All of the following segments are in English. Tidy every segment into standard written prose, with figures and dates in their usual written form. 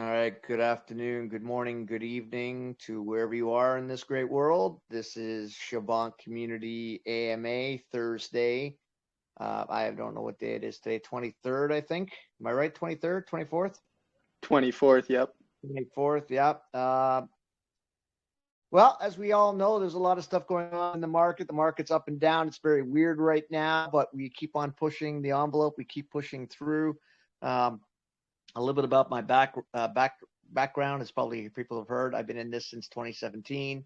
All right, good afternoon, good morning, good evening to wherever you are in this great world. This is Shibonk Community AMA Thursday. I don't know what day it is today, 23rd, I think. Am I right? 23rd, 24th? 24th, yep. 24th, yeah. Well, as we all know, there's a lot of stuff going on in the market. The market's up and down. It's very weird right now, but we keep on pushing the envelope. We keep pushing through. Um, a little bit about my background is probably people have heard. I've been in this since 2017.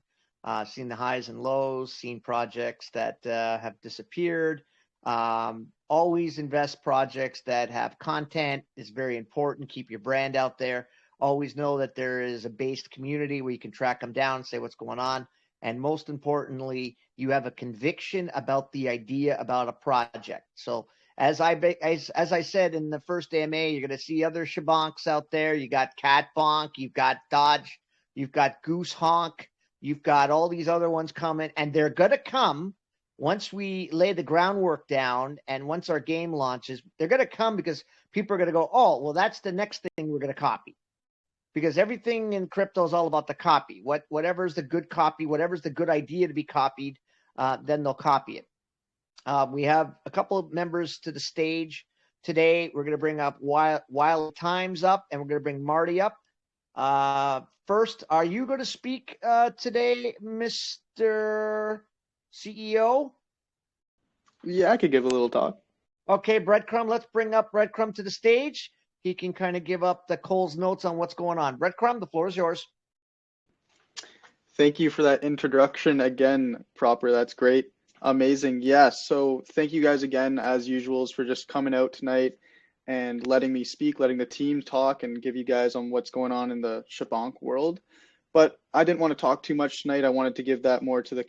Seen the highs and lows, seen projects that have disappeared. Always invest projects that have content is very important. Keep your brand out there. Always know that there is a based community where you can track them down, say what's going on. And most importantly, you have a conviction about the idea about a project. So as I said in the first AMA, you're going to see other Shibonks out there. You got Cat Bonk, you've got Dodge, you've got Goose Honk, you've got all these other ones coming, and they're going to come once we lay the groundwork down and once our game launches. They're going to come because people are going to go, oh, well, that's the next thing we're going to copy. Because everything in crypto is all about the copy. Whatever's the good copy, whatever's the good idea to be copied, then they'll copy it. We have a couple of members to the stage today. We're going to bring up Wild Times up, and we're going to bring Marty up. First, are you going to speak today, Mr. CEO? Yeah, I could give a little talk. Okay, Breadcrumb, let's bring up Breadcrumb to the stage. He can kind of give up the Cole's notes on what's going on. Breadcrumb, the floor is yours. Thank you for that introduction again, Proper. That's great. Amazing. Yeah, so thank you guys again, as usual, for just coming out tonight and letting me speak, letting the team talk and give you guys on what's going on in the Shibonk world. But I didn't want to talk too much tonight. I wanted to give that more to the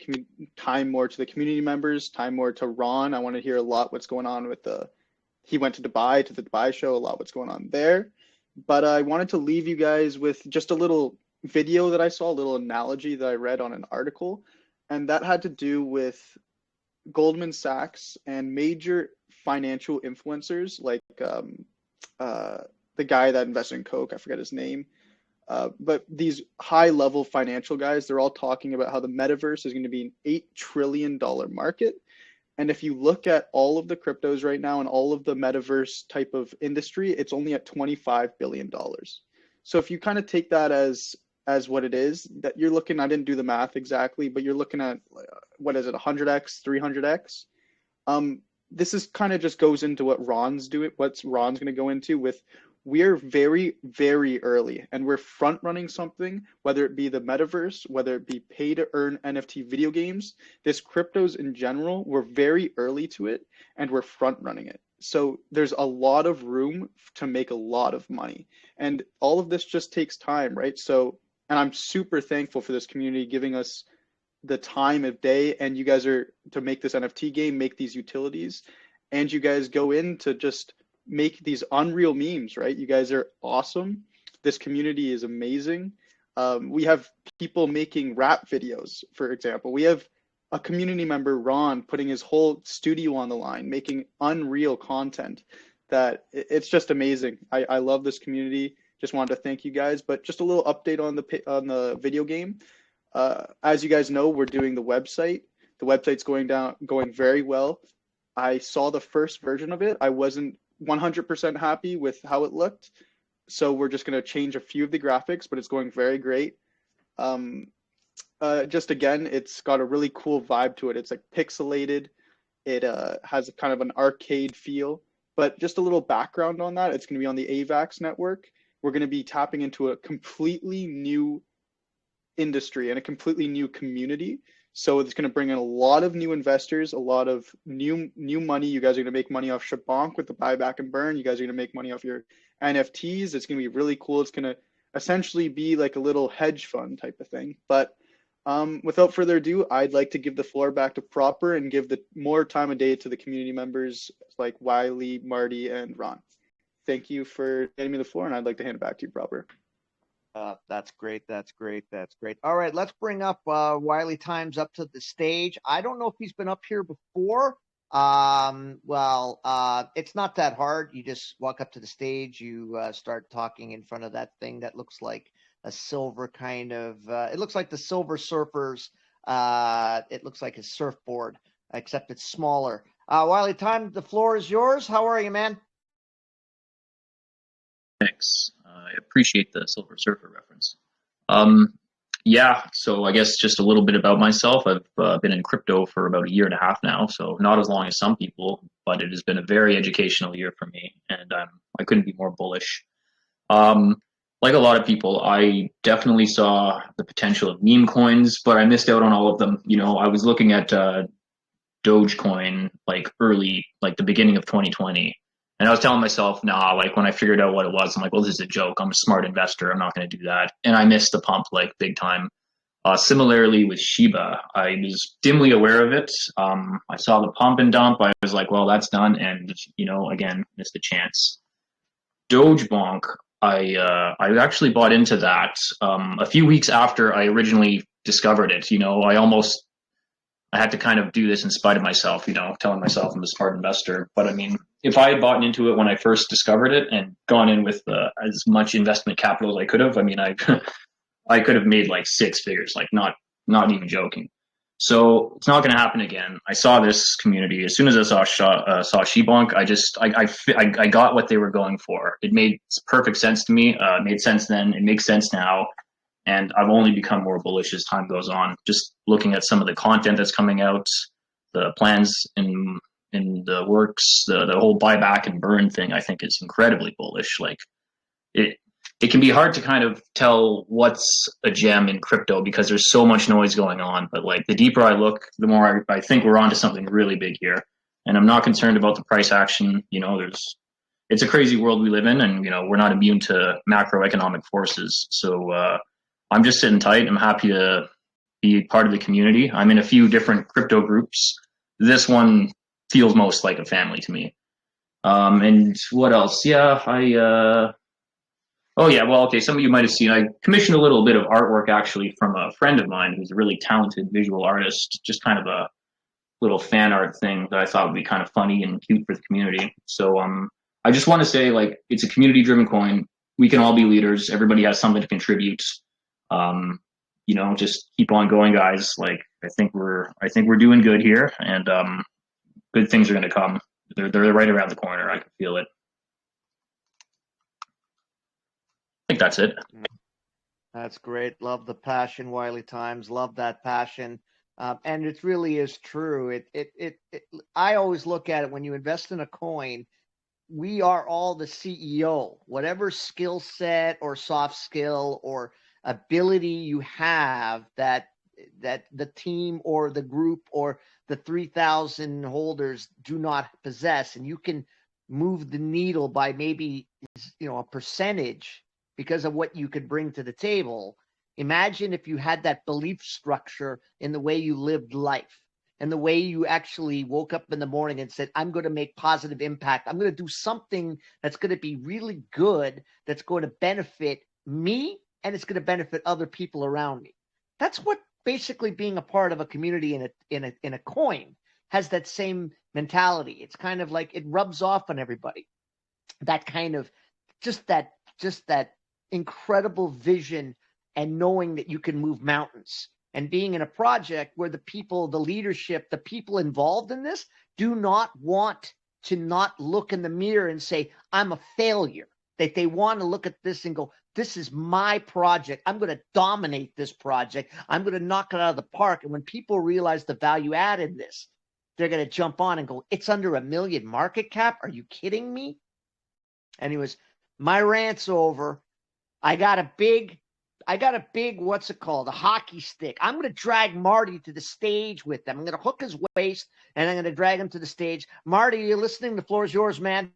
time more to the community members, time more to Ron. I want to hear a lot what's going on with the he went to the Dubai show, a lot what's going on there. But I wanted to leave you guys with just a little video that I saw, a little analogy that I read on an article, and that had to do with Goldman Sachs and major financial influencers like the guy that invested in Coke, I forget his name. But these high level financial guys, they're all talking about how the metaverse is going to be an $8 trillion market. And if you look at all of the cryptos right now and all of the metaverse type of industry, it's only at $25 billion. So if you kind of take that as what it is, that you're looking, I didn't do the math exactly, but you're looking at what is it, 100x, 300x. This is kind of just goes into what Ron's doing, what's Ron's going to go into with we're very, very early and we're front running something, whether it be the metaverse, whether it be pay to earn NFT video games, this cryptos in general, we're very early to it and we're front running it. So there's a lot of room to make a lot of money. And all of this just takes time, right? So, and I'm super thankful for this community giving us the time of day and you guys are to make this NFT game, make these utilities, and you guys go in to just make these unreal memes, right? You guys are awesome. This community is amazing. We have people making rap videos, for example. We have a community member, Ron, putting his whole studio on the line, making unreal content that it's just amazing. I love this community. Just wanted to thank you guys. But just a little update on the video game. As you guys know, we're doing the website. The website's going very well. I saw the first version of it. I wasn't 100% happy with how it looked. So we're just going to change a few of the graphics, but it's going very great. Just again, it's got a really cool vibe to it. It's like pixelated. It has a kind of an arcade feel. But just a little background on that, it's going to be on the AVAX network. We're going to be tapping into a completely new industry and a completely new community. So it's going to bring in a lot of new investors, a lot of new money. You guys are going to make money off Shibonk with the buyback and burn. You guys are going to make money off your NFTs. It's going to be really cool. It's going to essentially be like a little hedge fund type of thing. But without further ado, I'd like to give the floor back to Proper and give the more time of day to the community members like Wiley, Marty, and Ron. Thank you for getting me the floor, and I'd like to hand it back to you, Proper. That's great. That's great. That's great. All right, let's bring up Wiley Times up to the stage. I don't know if he's been up here before. It's not that hard. You just walk up to the stage, you start talking in front of that thing that looks like a silver kind of, it looks like the Silver Surfers. It looks like a surfboard, except it's smaller. Wiley Time, the floor is yours. How are you, man? Thanks. I appreciate the Silver Surfer reference. Um, yeah, so I guess just a little bit about myself. I've been in crypto for about a year and a half now, so not as long as some people, but it has been a very educational year for me, and I couldn't be more bullish. Um, like a lot of people, I definitely saw the potential of meme coins, but I missed out on all of them. I was looking at Dogecoin like early, like the beginning of 2020. And I was telling myself, nah, like when I figured out what it was, I'm like, well, this is a joke. I'm a smart investor. I'm not going to do that. And I missed the pump like big time. Similarly with Shiba, I was dimly aware of it. I saw the pump and dump. I was like, well, that's done. And, again, missed the chance. Dogebonk, I actually bought into that a few weeks after I originally discovered it. I had to kind of do this in spite of myself, telling myself I'm a smart investor. But I mean, if I had bought into it when I first discovered it and gone in with as much investment capital as I could have, I mean, I I could have made like six figures, like not even joking. So it's not going to happen again. I saw this community as soon as I saw Shibonk. I got what they were going for. It made perfect sense to me. It made sense then. It makes sense now. And I've only become more bullish as time goes on. Just looking at some of the content that's coming out, the plans in the works, the whole buyback and burn thing, I think is incredibly bullish. Like it it can be hard to kind of tell what's a gem in crypto because there's so much noise going on. But like the deeper I look, the more I think we're onto something really big here. And I'm not concerned about the price action. It's a crazy world we live in, and we're not immune to macroeconomic forces. So I'm just sitting tight. I'm happy to be part of the community. I'm in a few different crypto groups. This one feels most like a family to me. And what else? Yeah, oh yeah, well, okay. Some of you might have seen. I commissioned a little bit of artwork actually from a friend of mine who's a really talented visual artist. Just kind of a little fan art thing that I thought would be kind of funny and cute for the community. So I just want to say like it's a community-driven coin. We can all be leaders. Everybody has something to contribute. Just keep on going, guys. Like I think we're doing good here, and good things are going to come. They're right around the corner. I can feel it. I think that's it. That's great. Love the passion, Wiley Times. Love that passion. And it really is true. I always look at it when you invest in a coin, we are all the CEO. Whatever skill set or soft skill or ability you have that the team or the group or the 3,000 holders do not possess, and you can move the needle by maybe a percentage because of what you could bring to the table. Imagine if you had that belief structure in the way you lived life and the way you actually woke up in the morning and said, I'm going to make positive impact. I'm going to do something that's going to be really good, that's going to benefit me, and it's going to benefit other people around me. That's what basically being a part of a community in a coin has, that same mentality. It's kind of like it rubs off on everybody. That kind of just that incredible vision and knowing that you can move mountains, and being in a project where the people, the leadership, the people involved in this do not want to not look in the mirror and say, I'm a failure. That they want to look at this and go, this is my project. I'm going to dominate this project. I'm going to knock it out of the park. And when people realize the value add in this, they're going to jump on and go, it's under $1 million market cap. Are you kidding me? Anyways, my rant's over. I got a big, what's it called? A hockey stick. I'm going to drag Marty to the stage with them. I'm going to hook his waist and I'm going to drag him to the stage. Marty, you're listening. The floor is yours, man.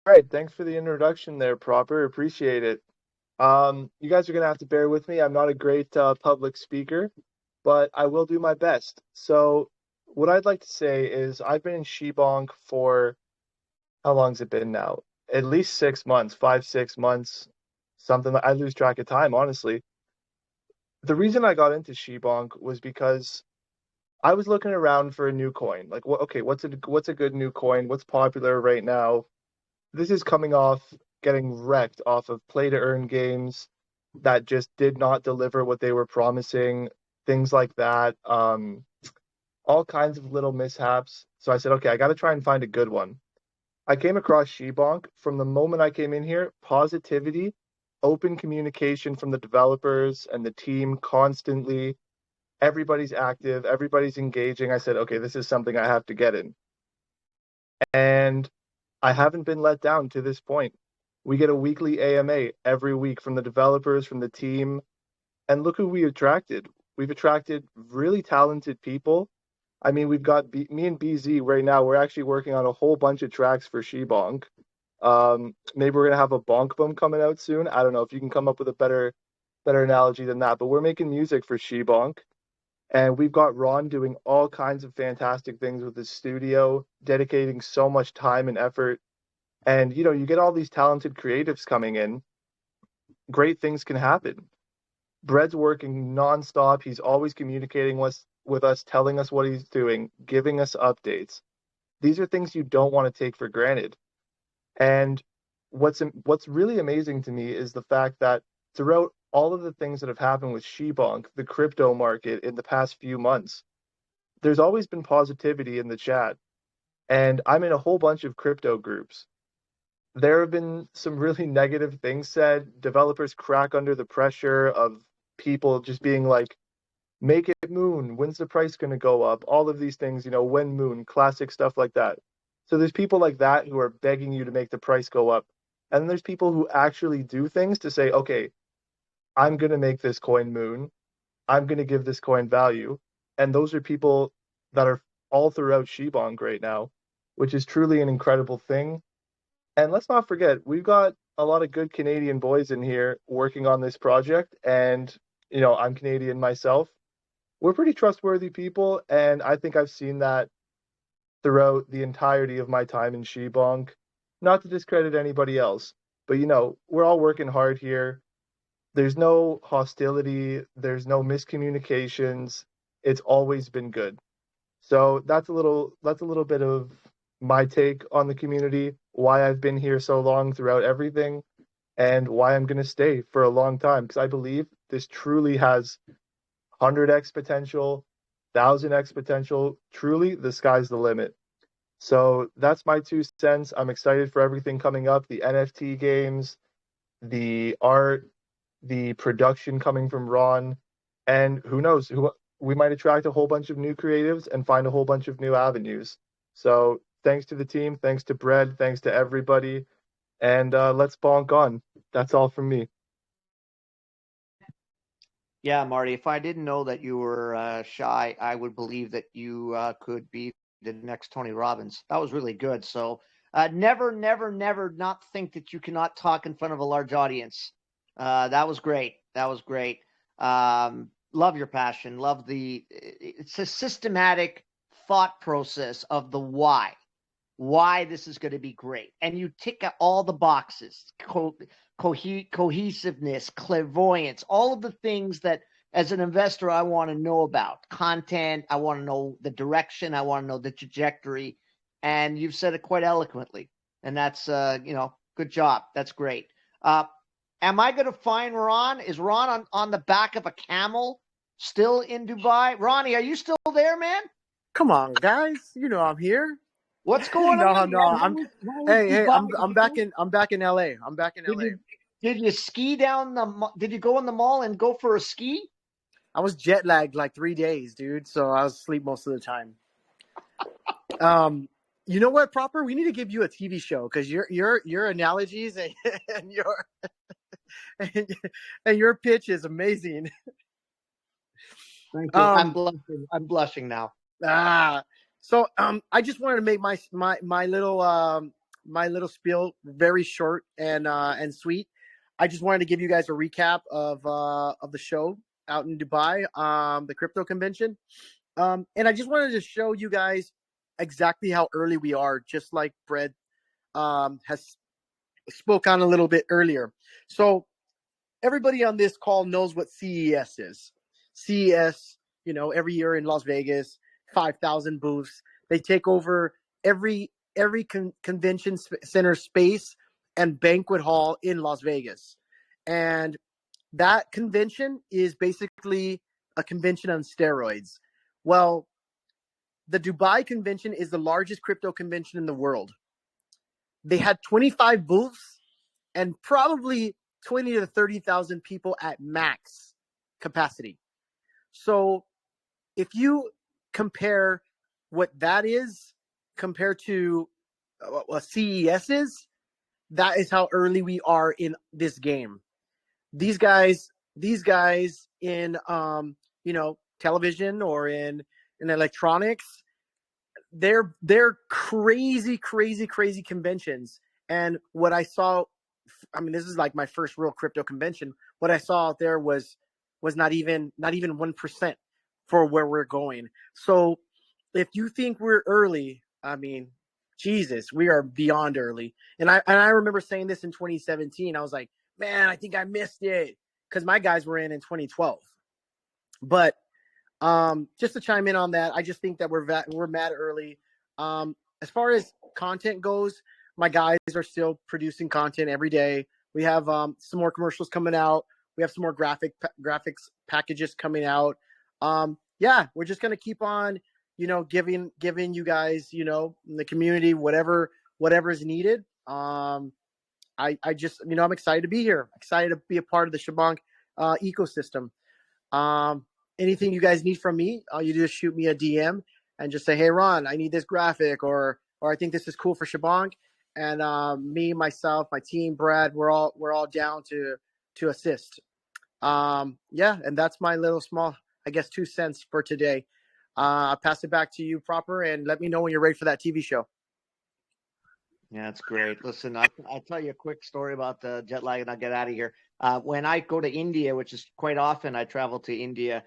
All right, thanks for the introduction there, Proper. Appreciate it. You guys are going to have to bear with me. I'm not a great public speaker, but I will do my best. So what I'd like to say is I've been in Shibonk for, how long's it been now? At least 6 months, 5, 6 months, something. I lose track of time, honestly. The reason I got into Shibonk was because I was looking around for a new coin. Like, what's a good new coin? What's popular right now? This is coming off getting wrecked off of play to earn games that just did not deliver what they were promising, things like that. All kinds of little mishaps. So I said, okay, I got to try and find a good one. I came across Shibonk. From the moment I came in here, positivity, open communication from the developers and the team constantly. Everybody's active, everybody's engaging. I said, okay, this is something I have to get in. And I haven't been let down to this point. We get a weekly AMA every week from the developers, from the team. And look who we attracted. We've attracted really talented people. I mean, we've got me and BZ right now. We're actually working on a whole bunch of tracks for Shibonk. Maybe we're gonna have a bonk boom coming out soon. I don't know if you can come up with a better analogy than that. But we're making music for Shibonk, and we've got Ron doing all kinds of fantastic things with his studio, dedicating so much time and effort. And you get all these talented creatives coming in. Great things can happen. Brett's working nonstop. He's always communicating with us, telling us what he's doing, giving us updates. These are things you don't want to take for granted. And what's really amazing to me is the fact that throughout all of the things that have happened with Shibonk, the crypto market in the past few months, there's always been positivity in the chat. And I'm in a whole bunch of crypto groups. There have been some really negative things said. Developers crack under the pressure of people just being like, make it moon. When's the price going to go up? All of these things, when moon, classic stuff like that. So there's people like that who are begging you to make the price go up. And then there's people who actually do things to say, okay, I'm going to make this coin moon. I'm going to give this coin value. And those are people that are all throughout Shibonk right now, which is truly an incredible thing. And let's not forget, we've got a lot of good Canadian boys in here working on this project. And, I'm Canadian myself. We're pretty trustworthy people. And I think I've seen that throughout the entirety of my time in Shibonk. Not to discredit anybody else, but, we're all working hard here. There's no hostility. There's no miscommunications. It's always been good. So that's a little bit of my take on the community, why I've been here so long throughout everything, and why I'm going to stay for a long time, because I believe this truly has 100x potential, 1000x potential. Truly, the sky's the limit. So that's my 2 cents. I'm excited for everything coming up, the NFT games, the art, the production coming from Ron, and who knows, we might attract a whole bunch of new creatives and find a whole bunch of new avenues. So thanks to the team, thanks to Brad, thanks to everybody, and let's bonk on. That's all from me. Yeah, Marty, if I didn't know that you were shy, I would believe that you could be the next Tony Robbins. That was really good. So never not think that you cannot talk in front of a large audience. That was great. Love your passion. Love it's a systematic thought process of the why this is going to be great. And you tick all the boxes, cohesiveness, clairvoyance, all of the things that as an investor, I want to know about. Content, I want to know the direction, I want to know the trajectory. And you've said it quite eloquently. And that's, good job. That's great. Am I going to find Ron? Is Ron on the back of a camel still in Dubai? Ronnie, are you still there, man? Come on, guys. I'm here. What's going on? I'm back in LA. I'm back in LA. Did you ski down did you go in the mall and go for a ski? I was jet lagged like 3 days, dude. So I was asleep most of the time. You know what, Proper? We need to give you a TV show because your analogies and your and your pitch is amazing. Thank you. I'm blushing now. So I just wanted to make my little spiel very short and sweet. I just wanted to give you guys a recap of the show out in Dubai, the crypto convention, and I just wanted to show you guys exactly how early we are, just like Brett has spoke on a little bit earlier. So everybody on this call knows what CES is. CES, every year in Las Vegas, 5,000 booths. They take over every convention center space and banquet hall in Las Vegas. And that convention is basically a convention on steroids. Well, the Dubai convention is the largest crypto convention in the world. They had 25 booths and probably 20 to 30,000 people at max capacity. So if you compare what that is compared to what CES is, that is how early we are in this game. These guys in television or in electronics, they're crazy conventions. And what I saw, I mean, this is like my first real crypto convention. What I saw out there was not even 1% for where we're going. So if you think we're early, I mean, Jesus, we are beyond early. And I remember saying this in 2017. I was like, man, I think I missed it because my guys were in 2012. But just to chime in on that, I just think that we're mad early. As far as content goes, my guys are still producing content every day. We have some more commercials coming out. We have some more graphics packages coming out. Yeah, we're just gonna keep on, giving you guys, in the community whatever is needed. I just, I'm excited to be here. Excited to be a part of the Shibonk ecosystem. Anything you guys need from me, all you do is shoot me a DM and just say, hey, Ron, I need this graphic, or I think this is cool for Shibonk. And me, myself, my team, Brad, we're all down to assist. Yeah, and that's my little small, I guess, 2 cents for today. I'll pass it back to you, Proper, and let me know when you're ready for that TV show. Yeah, that's great. Listen, I'll tell you a quick story about the jet lag, and I'll get out of here. When I go to India, which is quite often I travel to India,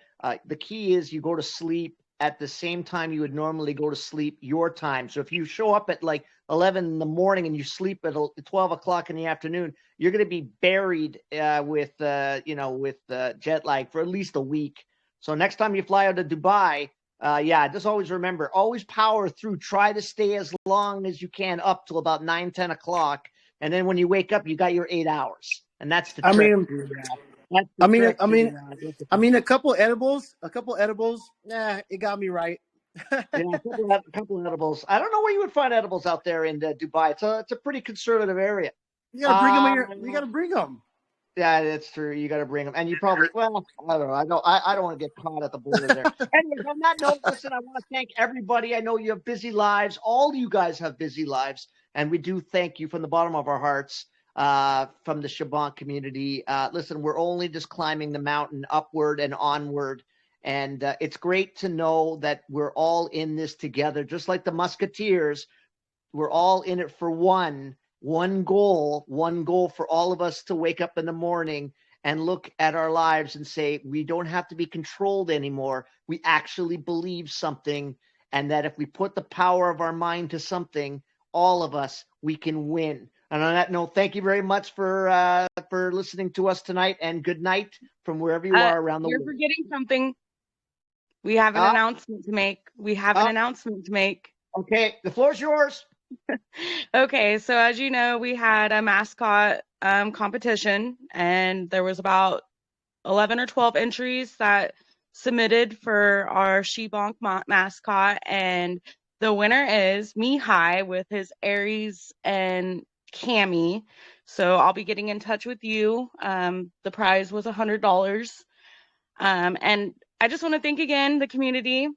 the key is you go to sleep at the same time you would normally go to sleep your time. So if you show up at like 11 in the morning and you sleep at 12 o'clock in the afternoon, you're going to be buried with jet lag for at least a week. So next time you fly out to Dubai, just always remember, always power through. Try to stay as long as you can up till about 9-10 o'clock. And then when you wake up, you got your 8 hours. And that's the trick. I mean, a couple edibles, it got me right. Yeah, a couple of edibles. I don't know where you would find edibles out there in Dubai. It's a pretty conservative area. You gotta bring them here. You gotta bring them. Yeah, that's true. You got to bring them, and you probably. Well, I don't know. I don't want to get caught at the border there. Anyways, on that note, listen, I want to thank everybody. I know you have busy lives. All you guys have busy lives, and we do thank you from the bottom of our hearts. From the Shibonk community. Listen, we're only just climbing the mountain upward and onward. And it's great to know that we're all in this together, just like the Musketeers. We're all in it for one goal for all of us to wake up in the morning and look at our lives and say, we don't have to be controlled anymore. We actually believe something. And that if we put the power of our mind to something, all of us, we can win. And on that note, thank you very much for listening to us tonight, and good night from wherever you are around the world. You're forgetting something. We have an announcement to make. Okay, the floor's yours. Okay, so as you know, we had a mascot competition, and there was about 11 or 12 entries that submitted for our Shibonk mascot, and the winner is Mihai with his Aries and Cammy. So I'll be getting in touch with you. The prize was $100. And I just want to thank again the community.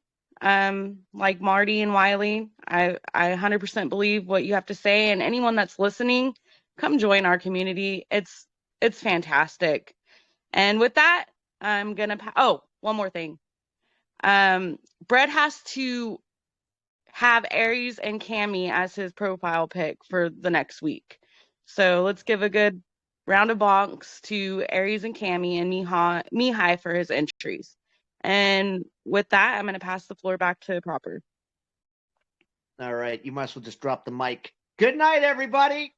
Like Marty and Wiley, I 100% believe what you have to say, and anyone that's listening, come join our community. It's fantastic. And with that, I'm gonna one more thing. Brett has to have Aries and Cammy as his profile pic for the next week. So let's give a good round of bonks to Aries and Cammy and Mihai for his entries. And with that, I'm going to pass the floor back to Proper. All right. You might as well just drop the mic. Good night, everybody.